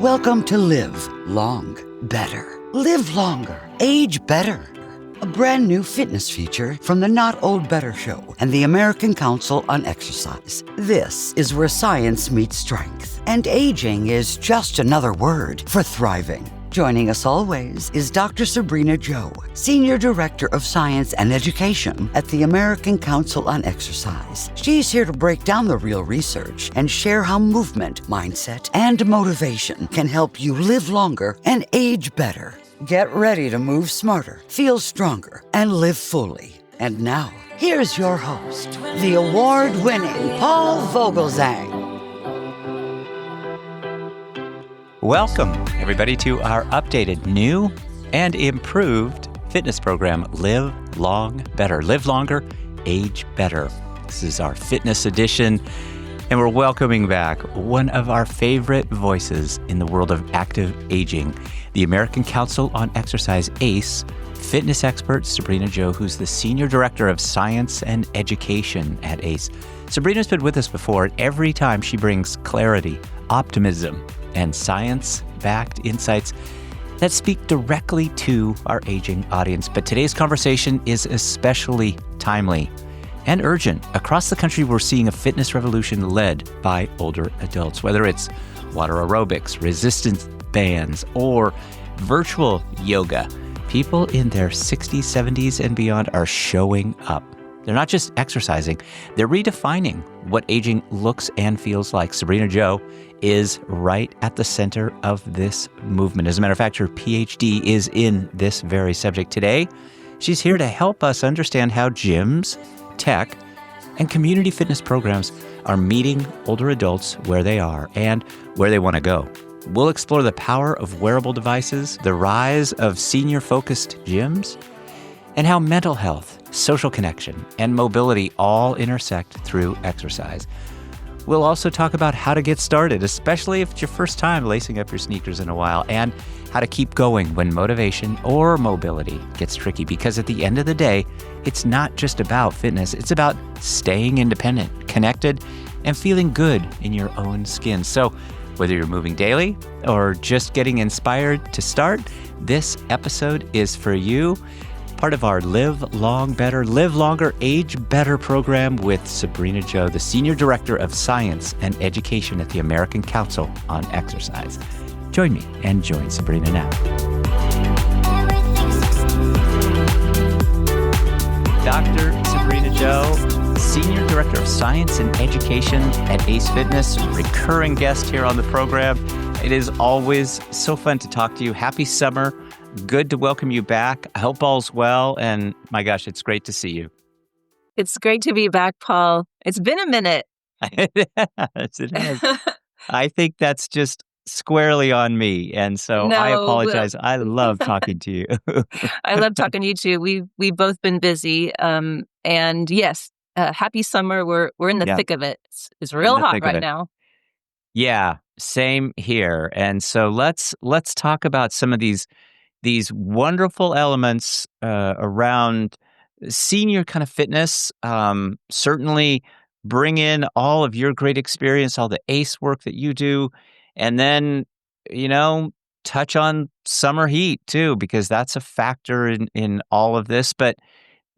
Welcome to Live Long Better. Live longer, age better. A brand new fitness feature from the Not Old Better Show and the American Council on Exercise. This is where science meets strength, and aging is just another word for thriving. Joining us always is Dr. Sabrena Jo, Senior Director of Science and Education at the American Council on Exercise. She's here to break down the real research and share how movement, mindset, and motivation can help you live longer and age better. Get ready to move smarter, feel stronger, and live fully. And now, here's your host, the award-winning Paul Vogelzang. Welcome, everybody, to our updated, new, and improved fitness program, Live Long Better. Live longer, age better. This is our fitness edition, and we're welcoming back one of our favorite voices in the world of active aging, the American Council on Exercise, ACE, fitness expert Sabrena Jo, who's the Senior Director of Science and Education at ACE. Sabrina's been with us before, and every time she brings clarity, optimism, and science-backed insights that speak directly to our aging audience. But today's conversation is especially timely and urgent. Across the country, we're seeing a fitness revolution led by older adults, whether it's water aerobics, resistance bands, or virtual yoga. People in their 60s, 70s, and beyond are showing up. They're not just exercising, they're redefining what aging looks and feels like. Sabrena Jo is right at the center of this movement. As a matter of fact, her Ph.D. is in this very subject today. She's here to help us understand how gyms, tech, and community fitness programs are meeting older adults where they are and where they want to go. We'll explore the power of wearable devices, the rise of senior-focused gyms, and how mental health, social connection, and mobility all intersect through exercise. We'll also talk about how to get started, especially if it's your first time lacing up your sneakers in a while, and how to keep going when motivation or mobility gets tricky. Because at the end of the day, it's not just about fitness, it's about staying independent, connected, and feeling good in your own skin. So whether you're moving daily or just getting inspired to start, this episode is for you. Part of our Live Long Better, Live Longer, Age Better program with Sabrena Jo, the Senior Director of Science and Education at the American Council on Exercise. Join me and join Sabrena now. Dr. Sabrena Jo, Senior Director of Science and Education at ACE Fitness, recurring guest here on the program. It is always so fun to talk to you. Happy summer. Good to welcome you back. I hope all's well. And my gosh, it's great to see you. It's great to be back, Paul. It's been a minute. Yes, it has. I think that's just squarely on me. And so I apologize. I love talking to you. I love talking to you too. We've both been busy. And yes, happy summer. We're in the thick of it. It's real hot right now. Yeah, same here. And so let's talk about some of these wonderful elements around senior kind of fitness. Certainly bring in all of your great experience, all the ACE work that you do, and then, touch on summer heat too, because that's a factor in all of this. But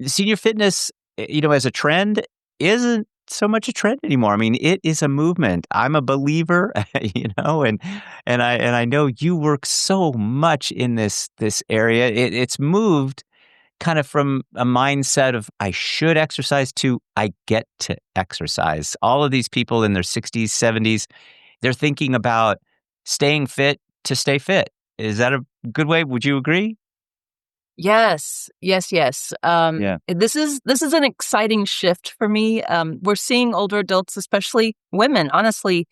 senior fitness, as a trend, isn't so much a trend anymore. I mean, it is a movement. I'm a believer, and I know you work so much in this area. It's moved kind of from a mindset of I should exercise to I get to exercise. All of these people in their 60s, 70s, they're thinking about staying fit to stay fit. Is that a good way? Would you agree? Yes. This is an exciting shift for me. We're seeing older adults, especially women, honestly,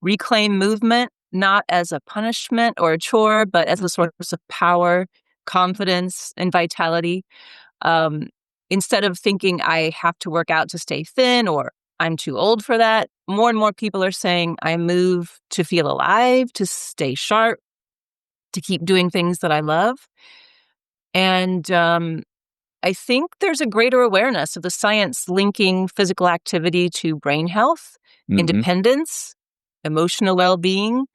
reclaim movement, not as a punishment or a chore, but as a source of power, confidence, and vitality. Instead of thinking I have to work out to stay thin or I'm too old for that, more and more people are saying I move to feel alive, to stay sharp, to keep doing things that I love. And I think there's a greater awareness of the science linking physical activity to brain health, independence, emotional well-being,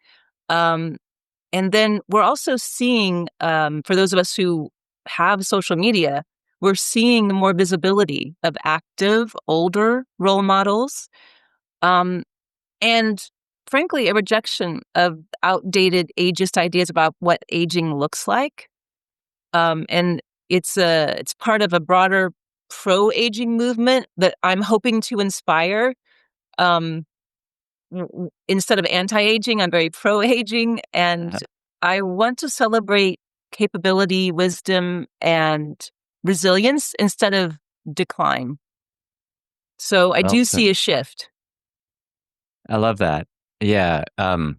And then we're also seeing, for those of us who have social media, we're seeing more visibility of active, older role models, and frankly, a rejection of outdated ageist ideas about what aging looks like. And it's part of a broader pro-aging movement that I'm hoping to inspire. Um, Instead of anti-aging, I'm very pro-aging, and I want to celebrate capability, wisdom, and resilience instead of decline. So I do see a shift. I love that. Yeah. I'm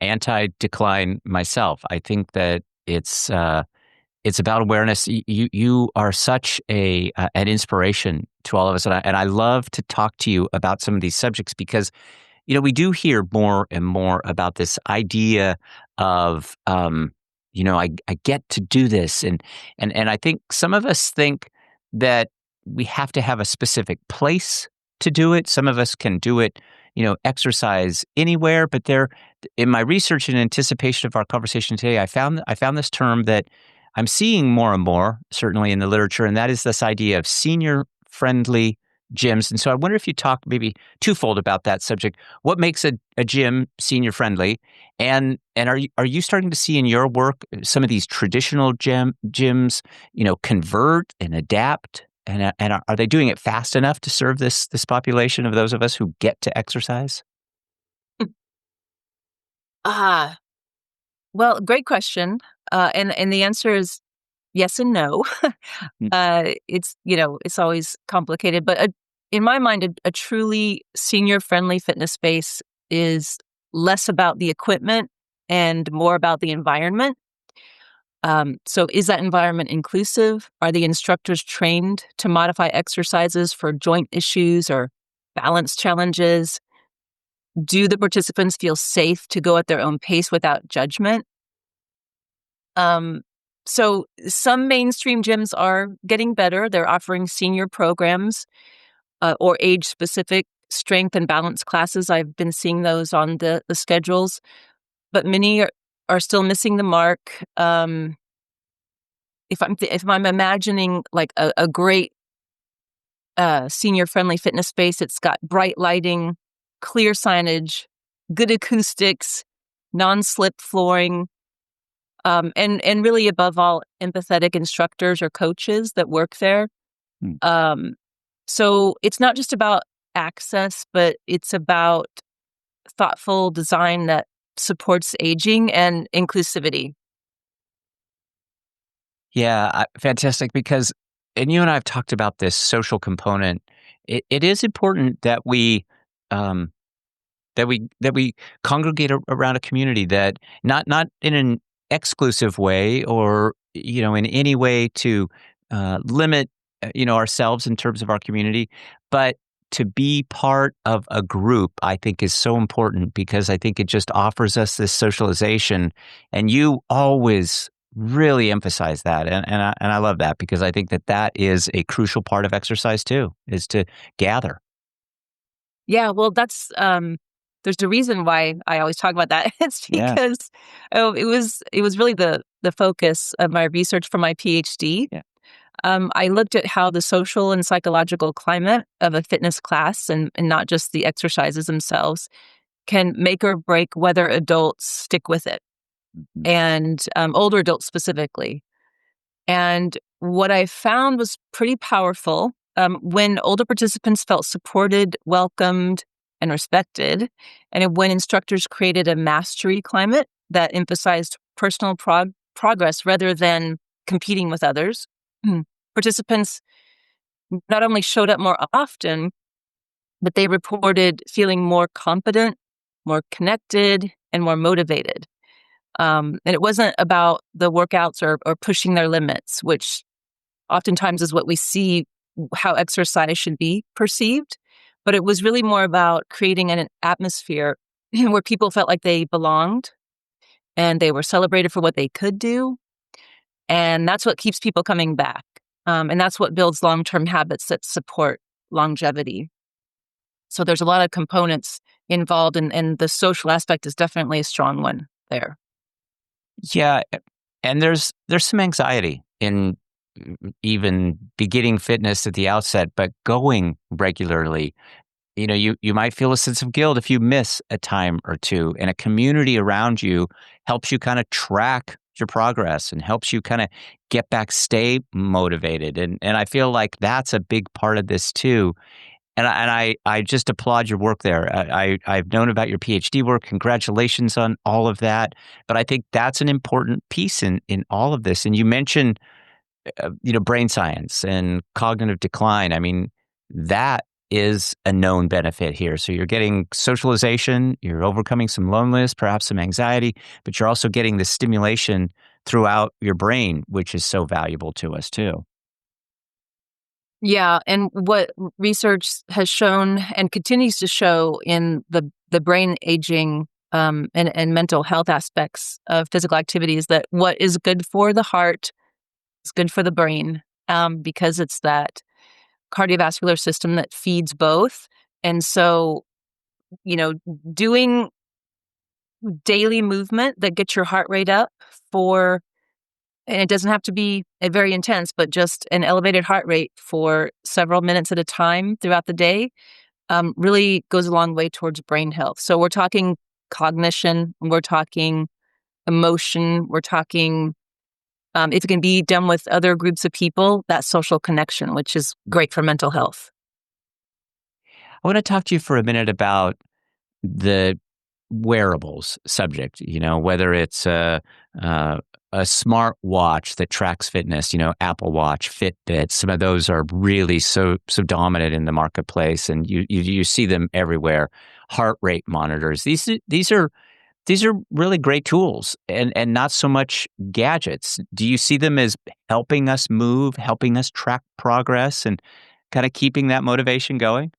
anti-decline myself. I think that it's about awareness. You are such an inspiration to all of us, and I love to talk to you about some of these subjects because we do hear more and more about this idea of I get to do this, and I think some of us think that we have to have a specific place to do it. Some of us can do it, exercise anywhere. But in my research in anticipation of our conversation today, I found this term that I'm seeing more and more, certainly in the literature, and that is this idea of senior-friendly gyms. And so I wonder if you talk maybe twofold about that subject. What makes a gym senior-friendly? And are you starting to see in your work some of these traditional gyms, convert and adapt? And are they doing it fast enough to serve this population of those of us who get to exercise? Well, great question. And the answer is yes and no. It's always complicated, but in my mind, a truly senior-friendly fitness space is less about the equipment and more about the environment. So is that environment inclusive? Are the instructors trained to modify exercises for joint issues or balance challenges? Do the participants feel safe to go at their own pace without judgment? So some mainstream gyms are getting better. They're offering senior programs or age-specific strength and balance classes. I've been seeing those on the schedules, but many are still missing the mark. If I'm imagining like a great senior-friendly fitness space, it's got bright lighting, clear signage, good acoustics, non-slip flooring. And really, above all, empathetic instructors or coaches that work there. So it's not just about access, but it's about thoughtful design that supports aging and inclusivity. Yeah, fantastic. And you and I have talked about this social component. It is important that we um, that we congregate around a community that not in an exclusive way or in any way to limit ourselves in terms of our community, but to be part of a group. I think is so important because I think it just offers us this socialization, and you always really emphasize that, and I love that because I think that is a crucial part of exercise too, is to gather. Yeah, well, there's a reason why I always talk about that. It's because it was really the focus of my research for my Ph.D. Yeah. I looked at how the social and psychological climate of a fitness class and not just the exercises themselves can make or break whether adults stick with it, and older adults specifically. And what I found was pretty powerful. When older participants felt supported, welcomed, and respected, and when instructors created a mastery climate that emphasized personal progress rather than competing with others, participants not only showed up more often, but they reported feeling more competent, more connected, and more motivated. And it wasn't about the workouts or pushing their limits, which oftentimes is what we see how exercise should be perceived. But it was really more about creating an atmosphere where people felt like they belonged and they were celebrated for what they could do. And that's what keeps people coming back. And that's what builds long-term habits that support longevity. So there's a lot of components involved, and the social aspect is definitely a strong one there. Yeah, and there's some anxiety in even beginning fitness at the outset, but going regularly. You might feel a sense of guilt if you miss a time or two, and a community around you helps you kind of track your progress and helps you kind of get back, stay motivated. And I feel like that's a big part of this too. And I just applaud your work there. I've known about your PhD work. Congratulations on all of that. But I think that's an important piece in all of this. And you mentioned, brain science and cognitive decline. I mean, that is a known benefit here. So you're getting socialization, you're overcoming some loneliness, perhaps some anxiety, but you're also getting the stimulation throughout your brain, which is so valuable to us too. Yeah, and what research has shown and continues to show in the brain aging and mental health aspects of physical activity is that what is good for the heart is good for the brain, because it's that cardiovascular system that feeds both. And so, you know, doing daily movement that gets your heart rate up for, and it doesn't have to be a very intense, but just an elevated heart rate for several minutes at a time throughout the day, really goes a long way towards brain health. So we're talking cognition, we're talking emotion, we're talking, if it can be done with other groups of people, that social connection, which is great for mental health. I want to talk to you for a minute about the wearables subject, whether it's a smart watch that tracks fitness, Apple Watch, Fitbit. Some of those are really so dominant in the marketplace, and you see them everywhere. Heart rate monitors. These are really great tools, and not so much gadgets. Do you see them as helping us move, helping us track progress, and kind of keeping that motivation going?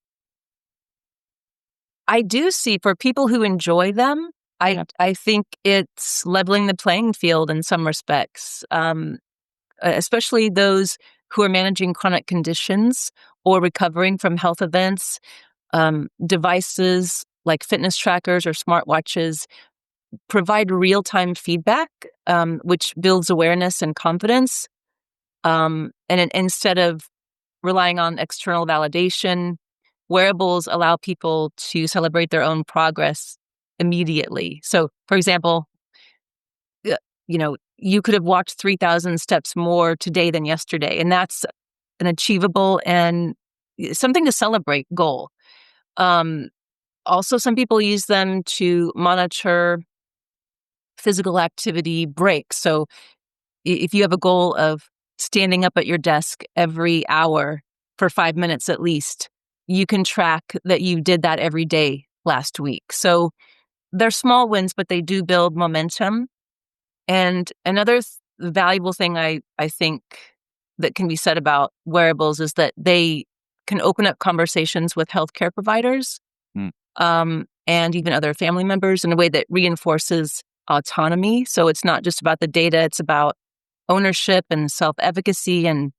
I do see for people who enjoy them, I think it's leveling the playing field in some respects, especially those who are managing chronic conditions or recovering from health events. Devices like fitness trackers or smartwatches provide real-time feedback, which builds awareness and confidence. Instead of relying on external validation, wearables allow people to celebrate their own progress immediately. So, for example, uh, you could have walked 3,000 steps more today than yesterday, and that's an achievable and something to celebrate goal. Um, Also, some people use them to monitor physical activity breaks. So, if you have a goal of standing up at your desk every hour for 5 minutes at least, you can track that you did that every day last week. So they're small wins, but they do build momentum. And another valuable thing I think that can be said about wearables is that they can open up conversations with healthcare providers, and even other family members in a way that reinforces autonomy. So it's not just about the data, it's about ownership and self-efficacy and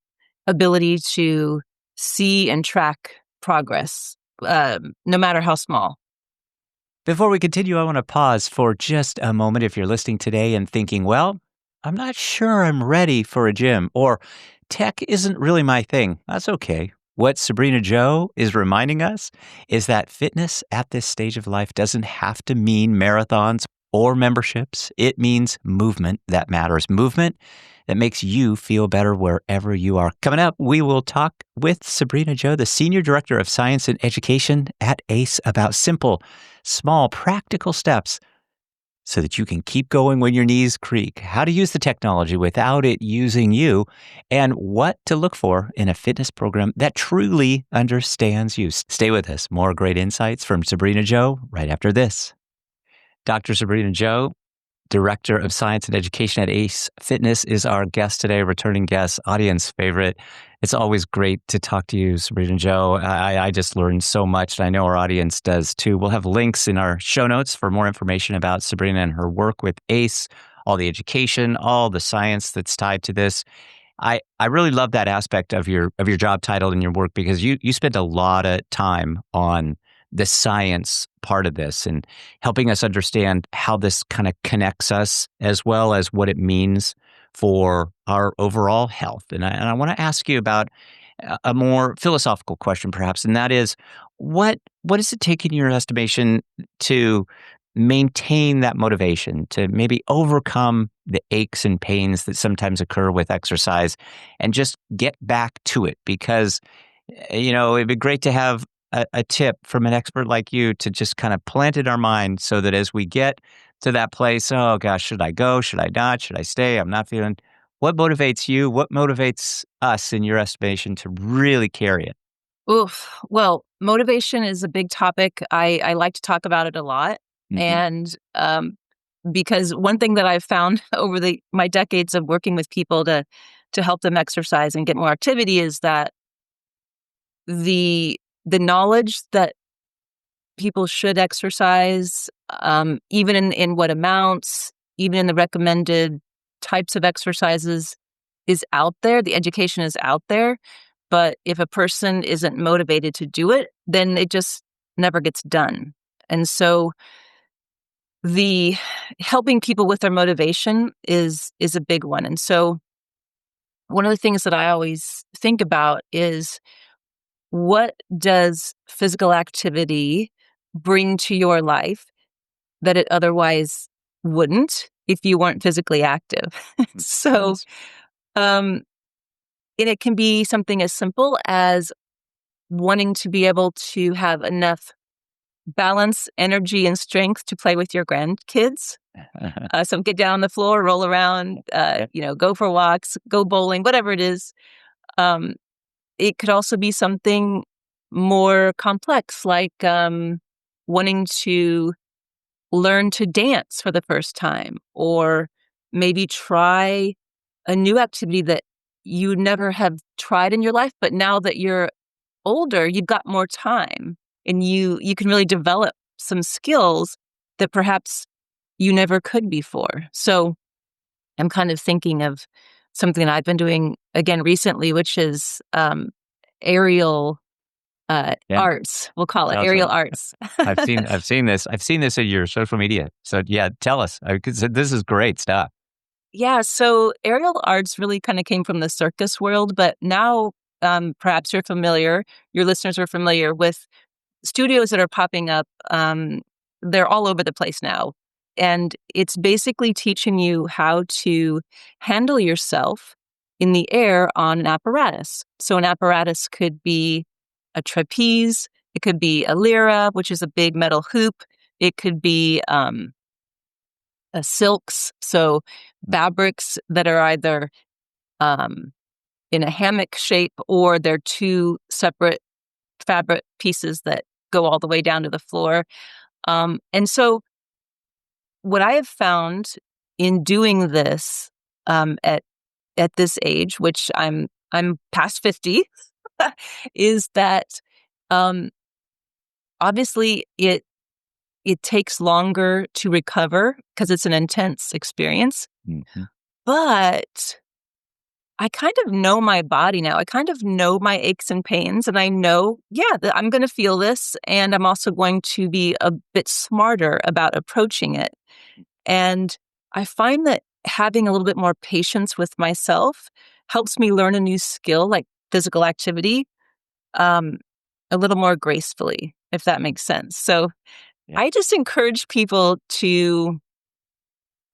ability to see and track progress, no matter how small. Before we continue, I want to pause for just a moment. If you're listening today and thinking, well, I'm not sure I'm ready for a gym, or tech isn't really my thing, that's okay. What Sabrena Jo is reminding us is that fitness at this stage of life doesn't have to mean marathons or memberships. It means movement that matters, movement that makes you feel better wherever you are. Coming up, we will talk with Sabrena Jo, the Senior Director of Science and Education at ACE, about simple, small, practical steps so that you can keep going when your knees creak, how to use the technology without it using you, and what to look for in a fitness program that truly understands you. Stay with us. More great insights from Sabrena Jo right after this. Dr. Sabrena Jo, Director of Science and Education at ACE Fitness, is our guest today, returning guest, audience favorite. It's always great to talk to you, Sabrena Jo. I just learned so much, and I know our audience does too. We'll have links in our show notes for more information about Sabrena and her work with ACE, all the education, all the science that's tied to this. I really love that aspect of your job title and your work, because you spend a lot of time on the science part of this and helping us understand how this kind of connects us as well as what it means for our overall health. And I want to ask you about a more philosophical question, perhaps, and that is, what does it take in your estimation to maintain that motivation, to maybe overcome the aches and pains that sometimes occur with exercise and just get back to it? Because, it'd be great to have a tip from an expert like you to just kind of plant in our mind so that as we get to that place, oh gosh, should I go? Should I not? Should I stay? I'm not feeling. What motivates you? What motivates us in your estimation to really carry it? Oof. Well, motivation is a big topic. I like to talk about it a lot. Mm-hmm. And because one thing that I've found over my decades of working with people to help them exercise and get more activity is that the knowledge that people should exercise, even in what amounts, even in the recommended types of exercises, is out there. The education is out there. But if a person isn't motivated to do it, then it just never gets done. And so the helping people with their motivation is a big one. And so one of the things that I always think about is, what does physical activity bring to your life that it otherwise wouldn't if you weren't physically active? So, and it can be something as simple as wanting to be able to have enough balance, energy, and strength to play with your grandkids. So get down on the floor, roll around, go for walks, go bowling, whatever it is. It could also be something more complex, like wanting to learn to dance for the first time, or maybe try a new activity that you never have tried in your life, but now that you're older, you've got more time and you can really develop some skills that perhaps you never could before. So I'm kind of thinking of something that I've been doing again recently, which is aerial arts. We'll call it aerial arts. I've seen this. I've seen this in your social media. So yeah, tell us, because this is great stuff. Yeah. So aerial arts really kind of came from the circus world, but now perhaps your listeners are familiar with studios that are popping up. They're all over the place now. And it's basically teaching you how to handle yourself in the air on an apparatus. So an apparatus could be a trapeze. It could be a lyra, which is a big metal hoop. It could be silks, so fabrics that are either in a hammock shape, or they're two separate fabric pieces that go all the way down to the floor. And so what I have found in doing this at this age, which I'm past 50, is that obviously it takes longer to recover because it's an intense experience. Mm-hmm. But I kind of know my body now. I kind of know my aches and pains, and I know, that I'm going to feel this, and I'm also going to be a bit smarter about approaching it. And I find that having a little bit more patience with myself helps me learn a new skill like physical activity a little more gracefully, if that makes sense. So I just encourage people to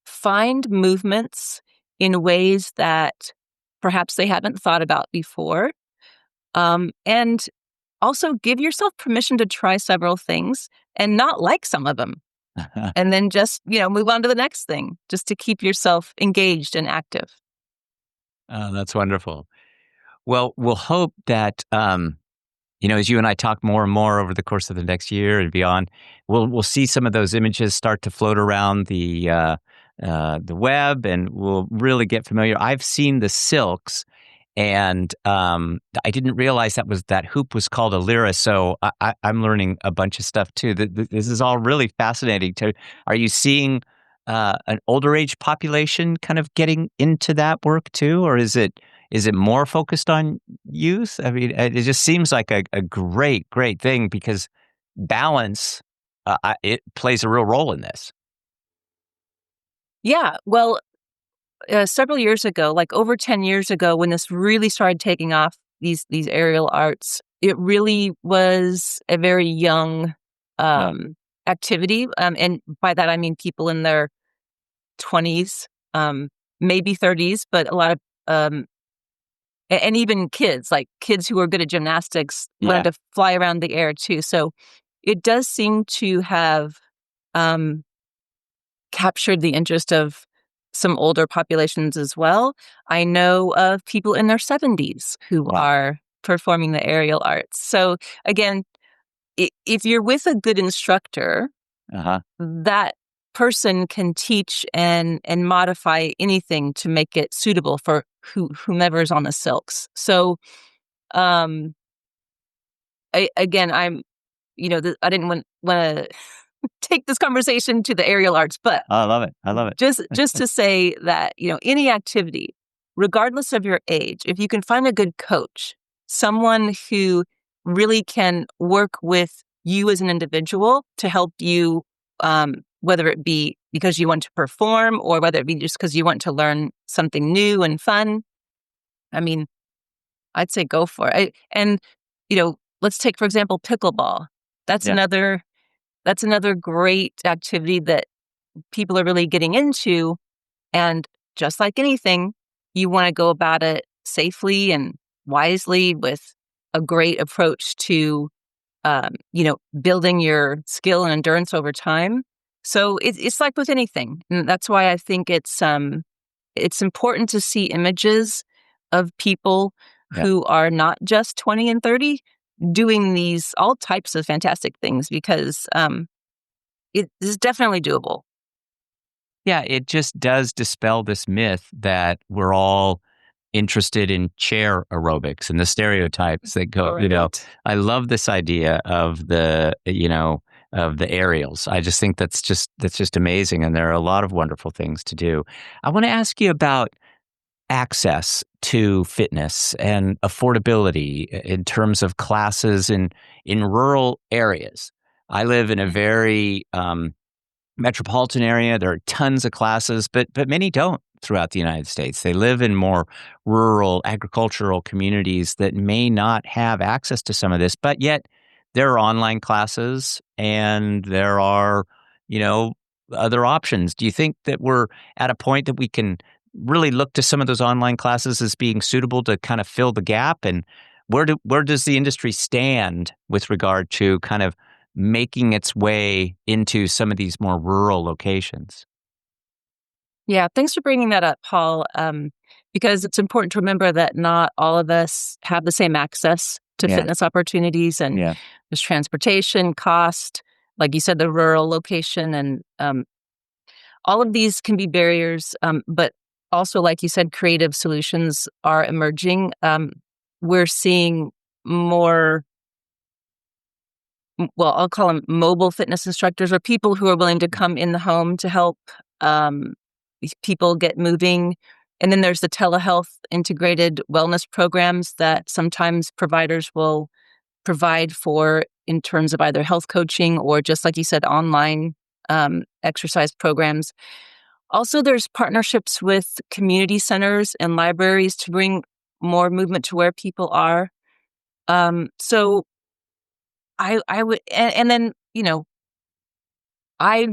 find movements in ways that perhaps they haven't thought about before. And also give yourself permission to try several things and not like some of them. And then just, move on to the next thing, just to keep yourself engaged and active. Oh, that's wonderful. Well, we'll hope that, as you and I talk more and more over the course of the next year and beyond, we'll see some of those images start to float around the web, and we'll really get familiar. I've seen the silks, and I didn't realize that hoop was called a lyra. So I'm learning a bunch of stuff too. This is all really fascinating. Are you seeing an older age population kind of getting into that work too, or is it more focused on youth? I mean, it just seems like a great thing, because balance, it plays a real role in this. Yeah. Well, several years ago, like over 10 years ago, when this really started taking off, these aerial arts, it really was a very young activity. And by that, I mean people in their 20s, maybe 30s, but a lot of, and even kids, like kids who are good at gymnastics, learn to fly around the air too. So it does seem to have captured the interest of some older populations as well. I know of people in their 70s who are performing the aerial arts. So again, if you're with a good instructor, that person can teach and modify anything to make it suitable for whomever's on the silks. So, again, I'm, I didn't want to take this conversation to the aerial arts, but I love it. I love it. Just to say that, any activity, regardless of your age, if you can find a good coach, someone who really can work with you as an individual to help you, whether it be because you want to perform or whether it be just because you want to learn something new and fun, I mean, I'd say go for it. And, let's take, for example, pickleball. That's another great activity that people are really getting into. And just like anything, you want to go about it safely and wisely with a great approach to, building your skill and endurance over time. So it's like with anything. And that's why I think it's important to see images of people who are not just 20 and 30 doing these all types of fantastic things, because it is definitely doable. Yeah, it just does dispel this myth that we're all interested in chair aerobics and the stereotypes that go, Right. I love this idea of of the aerials. I just think that's just amazing. And there are a lot of wonderful things to do. I want to ask you about access to fitness and affordability in terms of classes in rural areas. I live in a very metropolitan area. There are tons of classes, but many don't throughout the United States. They live in more rural agricultural communities that may not have access to some of this, but yet there are online classes and there are, other options. Do you think that we're at a point that we can really look to some of those online classes as being suitable to kind of fill the gap? And where does the industry stand with regard to kind of making its way into some of these more rural locations? Yeah, thanks for bringing that up, Paul, because it's important to remember that not all of us have the same access to fitness opportunities, and there's transportation, cost, like you said, the rural location, and all of these can be barriers, but also, like you said, creative solutions are emerging. We're seeing more, well, I'll call them mobile fitness instructors, or people who are willing to come in the home to help people get moving. And then there's the telehealth integrated wellness programs that sometimes providers will provide for in terms of either health coaching or, just like you said, online exercise programs. Also, there's partnerships with community centers and libraries to bring more movement to where people are. So I would, and then, I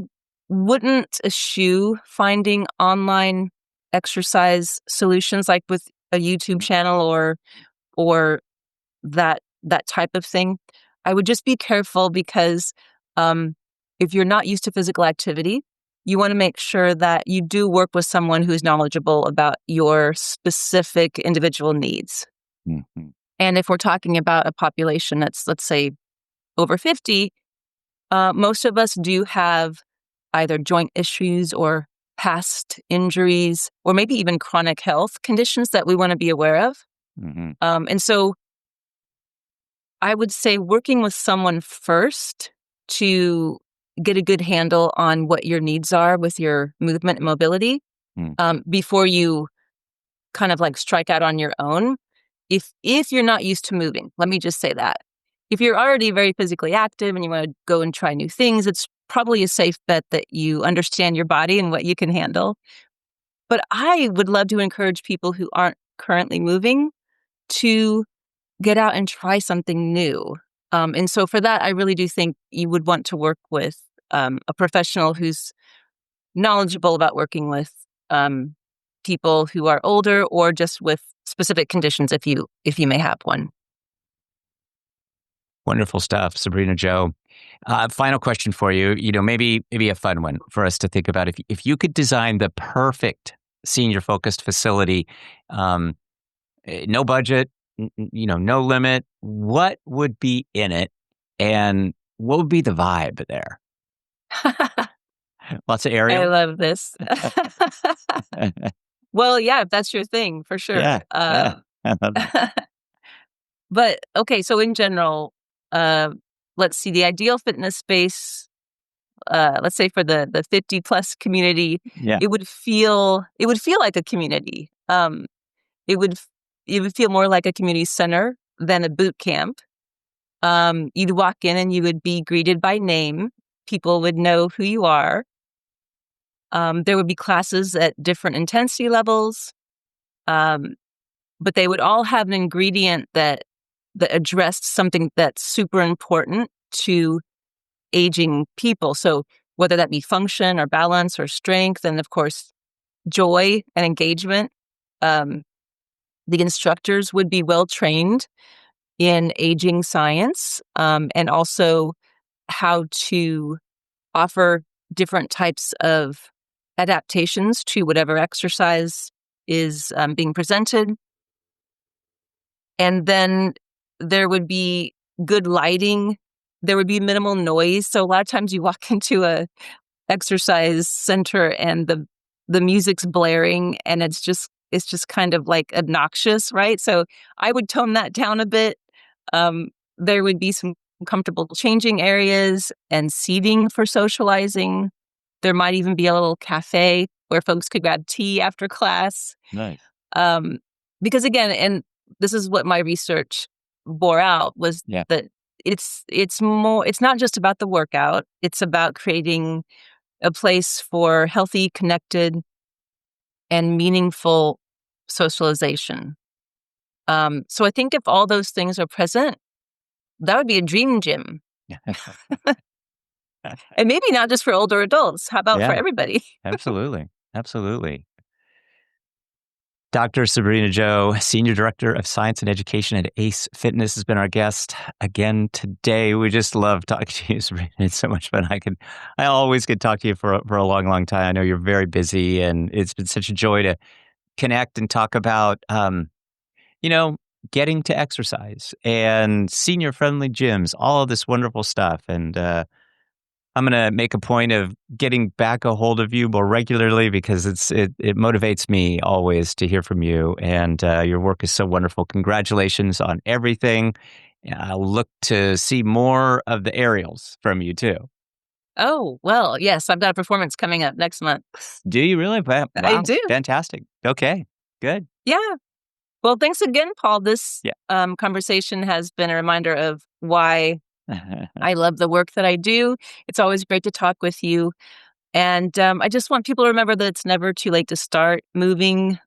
wouldn't eschew finding online exercise solutions like with a YouTube channel or that type of thing. I would just be careful because if you're not used to physical activity, you want to make sure that you do work with someone who's knowledgeable about your specific individual needs. Mm-hmm. And if we're talking about a population that's, let's say, over 50, most of us do have either joint issues or past injuries, or maybe even chronic health conditions that we want to be aware of. Mm-hmm. And so I would say working with someone first to get a good handle on what your needs are with your movement and mobility before you kind of like strike out on your own. If you're not used to moving, let me just say that. if you're already very physically active and you want to go and try new things, it's probably a safe bet that you understand your body and what you can handle. But I would love to encourage people who aren't currently moving to get out and try something new. And so for that, I really do think you would want to work with a professional who's knowledgeable about working with people who are older or just with specific conditions if you may have one. Wonderful stuff, Sabrena Jo. Final question for you. Maybe a fun one for us to think about. If you could design the perfect senior-focused facility, no budget, no limit, what would be in it, and what would be the vibe there? Lots of aerial. I love this. Well, yeah, if that's your thing, for sure. Yeah, I love that. But okay, so in general, let's see, the ideal fitness space, let's say for the 50 plus community, it would feel like a community. It would feel more like a community center than a boot camp. You'd walk in and you would be greeted by name. People would know who you are. There would be classes at different intensity levels, but they would all have an ingredient that addressed something that's super important to aging people. So whether that be function or balance or strength, and of course, joy and engagement. The instructors would be well trained in aging science, and also how to offer different types of adaptations to whatever exercise is being presented. And then there would be good lighting. There would be minimal noise. So a lot of times you walk into a exercise center and the music's blaring and it's just kind of like obnoxious, right? So I would tone that down a bit. There would be some comfortable changing areas and seating for socializing. There might even be a little cafe where folks could grab tea after class. Nice. Because again, and this is what my research bore out, was that it's not just about the workout. It's about creating a place for healthy, connected, and meaningful socialization. So I think if all those things are present, that would be a dream gym. And maybe not just for older adults. How about for everybody? Absolutely. Dr. Sabrena Jo, Senior Director of Science and Education at ACE Fitness, has been our guest again today. We just love talking to you, Sabrena. It's so much fun. I always could talk to you for a long, long time. I know you're very busy, and it's been such a joy to connect and talk about, getting to exercise and senior-friendly gyms, all of this wonderful stuff. And I'm going to make a point of getting back a hold of you more regularly because it motivates me always to hear from you. And your work is so wonderful. Congratulations on everything. I'll look to see more of the aerials from you too. Oh, well, yes. I've got a performance coming up next month. Do you really? Wow, I do. Fantastic. Okay, good. Yeah. Well, thanks again, Paul. This conversation has been a reminder of why I love the work that I do. It's always great to talk with you. And I just want people to remember that it's never too late to start moving.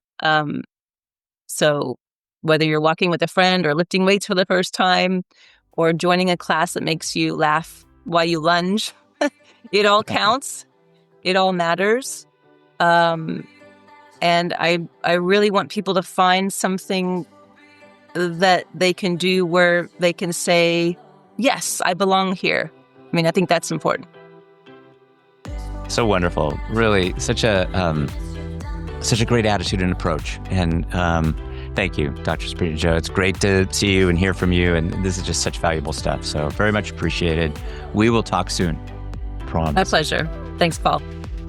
So whether you're walking with a friend or lifting weights for the first time or joining a class that makes you laugh while you lunge, it all counts. It all matters. And I really want people to find something that they can do where they can say, yes, I belong here. I mean, I think that's important. So wonderful. Really, such a great attitude and approach. And thank you, Dr. Sabrena Jo. It's great to see you and hear from you. And this is just such valuable stuff. So very much appreciated. We will talk soon. Promise. My pleasure. Thanks, Paul.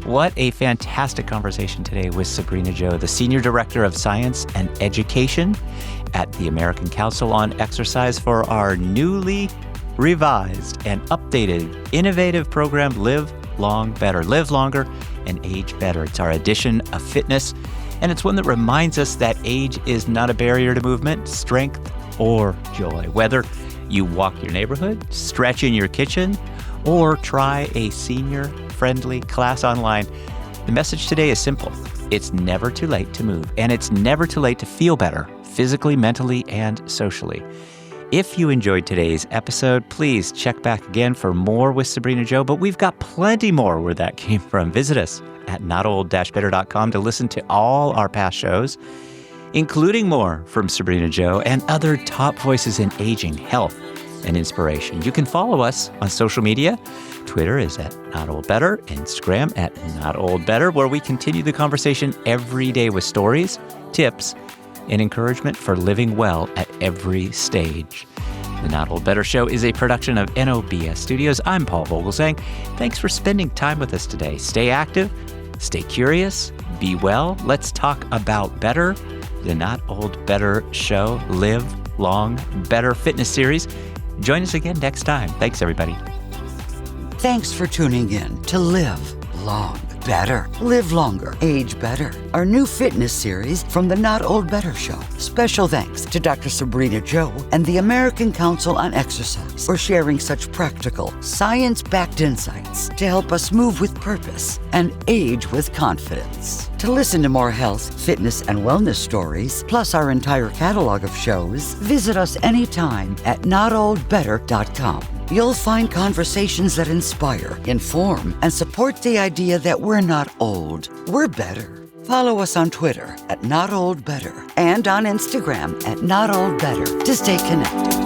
What a fantastic conversation today with Sabrena Jo, the Senior Director of Science and Education at the American Council on Exercise, for our newly revised and updated innovative program, Live Long Better. Live longer and age better. It's our edition of fitness, and it's one that reminds us that age is not a barrier to movement, strength, or joy. Whether you walk your neighborhood, stretch in your kitchen, or try a senior-friendly class online, the message today is simple. It's never too late to move, and it's never too late to feel better, physically, mentally, and socially. If you enjoyed today's episode, please check back again for more with Sabrena Jo, but we've got plenty more where that came from. Visit us at notold-better.com to listen to all our past shows, including more from Sabrena Jo and other top voices in aging, health, and inspiration. You can follow us on social media. Twitter is at notoldbetter, Instagram at notoldbetter, where we continue the conversation every day with stories, tips, and encouragement for living well at every stage. The Not Old Better Show is a production of NOBS Studios. I'm Paul Vogelsang. Thanks for spending time with us today. Stay active, stay curious, be well. Let's talk about better. The Not Old Better Show, Live Long Better Fitness Series. Join us again next time. Thanks, everybody. Thanks for tuning in to Live Long Better. Live longer, age better. Our new fitness series from the Not Old Better Show. Special thanks to Dr. Sabrena Jo and the American Council on Exercise for sharing such practical, science-backed insights to help us move with purpose and age with confidence. To listen to more health, fitness, and wellness stories, plus our entire catalog of shows, visit us anytime at notoldbetter.com. You'll find conversations that inspire, inform, and support the idea that we're not old, we're better. Follow us on Twitter at notoldbetter and on Instagram at notoldbetter to stay connected.